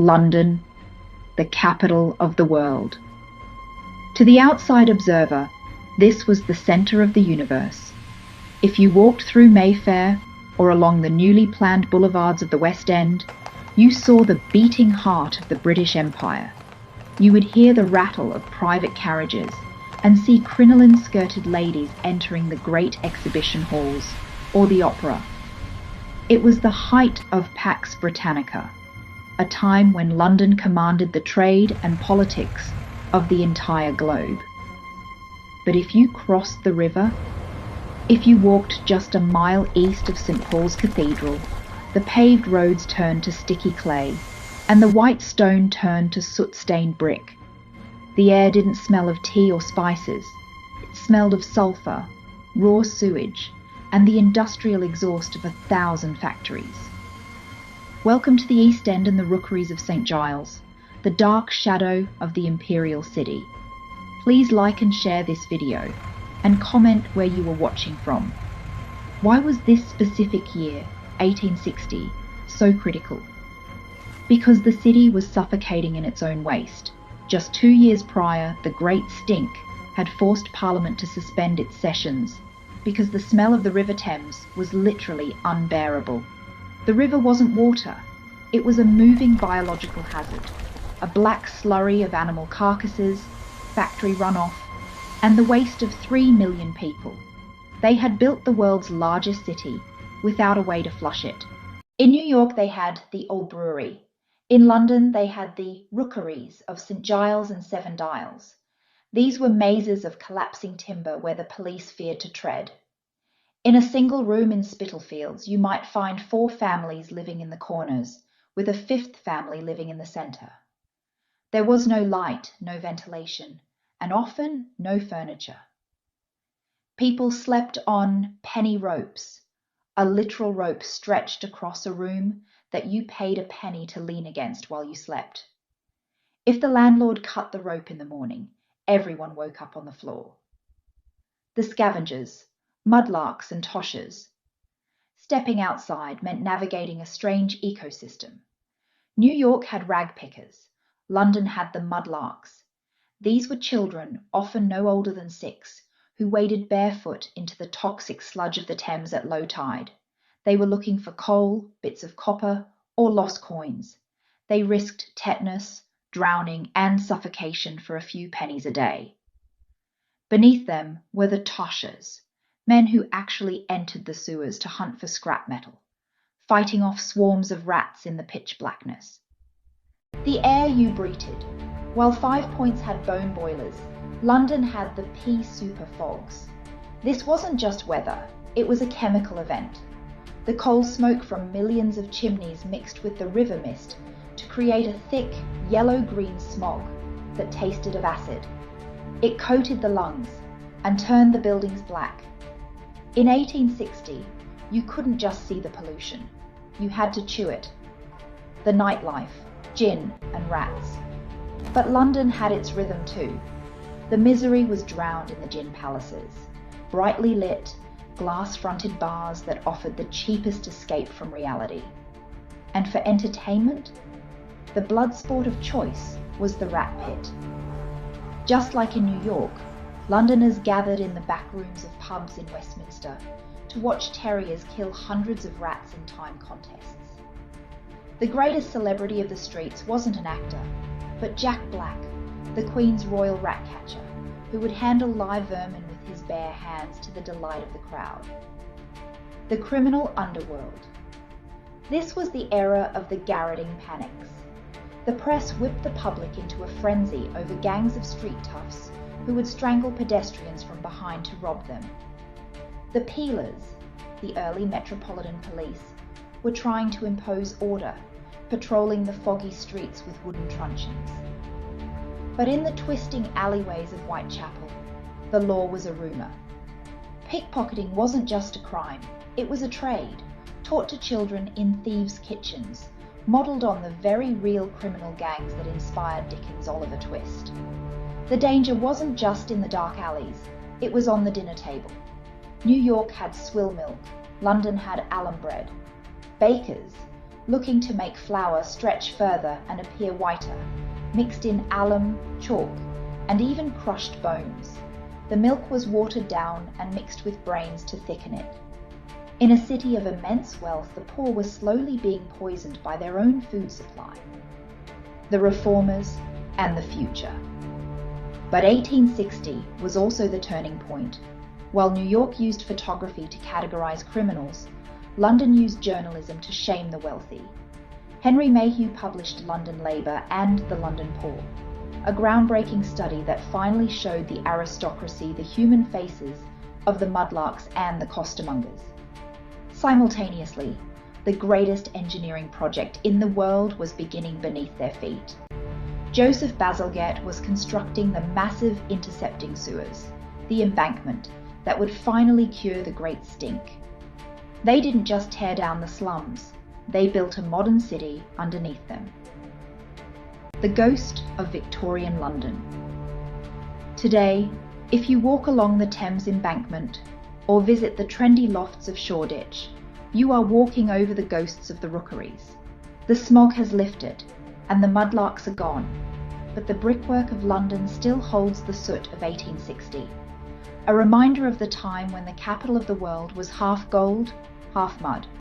London, the capital of the world. To the outside observer, this was the centre of the universe. If you walked through Mayfair or along the newly planned boulevards of the West End, you saw the beating heart of the British Empire. You would hear the rattle of private carriages and see crinoline-skirted ladies entering the great exhibition halls or the opera. It was the height of Pax Britannica, a time when London commanded the trade and politics of the entire globe. But if you crossed the river, if you walked just a mile east of St. Paul's Cathedral, the paved roads turned to sticky clay, and the white stone turned to soot-stained brick. The air didn't smell of tea or spices. It smelled of sulphur, raw sewage, and the industrial exhaust of 1,000 factories. Welcome to the East End and the rookeries of St. Giles, the dark shadow of the imperial city. Please like and share this video, and comment where you were watching from. Why was this specific year, 1860, so critical? Because the city was suffocating in its own waste. Just 2 years prior, the Great Stink had forced Parliament to suspend its sessions because the smell of the River Thames was literally unbearable. The river wasn't water, it was a moving biological hazard, a black slurry of animal carcasses, factory runoff, and the waste of 3 million people. They had built the world's largest city without a way to flush it. In New York, they had the Old Brewery. In London, they had the rookeries of St. Giles and Seven Dials. These were mazes of collapsing timber where the police feared to tread. In a single room in Spitalfields, you might find 4 families living in the corners, with a 5th family living in the centre. There was no light, no ventilation, and often no furniture. People slept on penny ropes, a literal rope stretched across a room that you paid a penny to lean against while you slept. If the landlord cut the rope in the morning, everyone woke up on the floor. The scavengers, mudlarks and toshers. Stepping outside meant navigating a strange ecosystem. New York had rag pickers. London had the mudlarks. These were children, often no older than 6, who waded barefoot into the toxic sludge of the Thames at low tide. They were looking for coal, bits of copper, or lost coins. They risked tetanus, drowning, and suffocation for a few pennies a day. Beneath them were the toshers, men who actually entered the sewers to hunt for scrap metal, fighting off swarms of rats in the pitch blackness. The air you breathed. While 5 Points had bone boilers, London had the pea super fogs. This wasn't just weather, it was a chemical event. The coal smoke from millions of chimneys mixed with the river mist to create a thick, yellow-green smog that tasted of acid. It coated the lungs and turned the buildings black. In 1860, you couldn't just see the pollution, you had to chew it. The nightlife, gin and rats. But London had its rhythm too. The misery was drowned in the gin palaces, brightly lit, glass-fronted bars that offered the cheapest escape from reality. And for entertainment, the blood sport of choice was the rat pit. Just like in New York, Londoners gathered in the back rooms of pubs in Westminster to watch terriers kill hundreds of rats in time contests. The greatest celebrity of the streets wasn't an actor, but Jack Black, the Queen's royal rat catcher, who would handle live vermin with his bare hands to the delight of the crowd. The criminal underworld. This was the era of the garroting panics. The press whipped the public into a frenzy over gangs of street toughs who would strangle pedestrians from behind to rob them. The peelers, the early Metropolitan Police, were trying to impose order, patrolling the foggy streets with wooden truncheons. But in the twisting alleyways of Whitechapel, the law was a rumour. Pickpocketing wasn't just a crime, it was a trade, taught to children in thieves' kitchens, modelled on the very real criminal gangs that inspired Dickens' Oliver Twist. The danger wasn't just in the dark alleys, it was on the dinner table. New York had swill milk, London had alum bread. Bakers, looking to make flour stretch further and appear whiter, mixed in alum, chalk, and even crushed bones. The milk was watered down and mixed with brains to thicken it. In a city of immense wealth, the poor were slowly being poisoned by their own food supply. The reformers and the future. But 1860 was also the turning point. While New York used photography to categorize criminals, London used journalism to shame the wealthy. Henry Mayhew published London Labour and The London Poor, a groundbreaking study that finally showed the aristocracy the human faces of the mudlarks and the costermongers. Simultaneously, the greatest engineering project in the world was beginning beneath their feet. Joseph Bazalgette was constructing the massive intercepting sewers, the embankment, that would finally cure the Great Stink. They didn't just tear down the slums, they built a modern city underneath them. The ghost of Victorian London. Today, if you walk along the Thames embankment or visit the trendy lofts of Shoreditch, you are walking over the ghosts of the rookeries. The smog has lifted and the mudlarks are gone, but the brickwork of London still holds the soot of 1860, a reminder of the time when the capital of the world was half gold, half mud.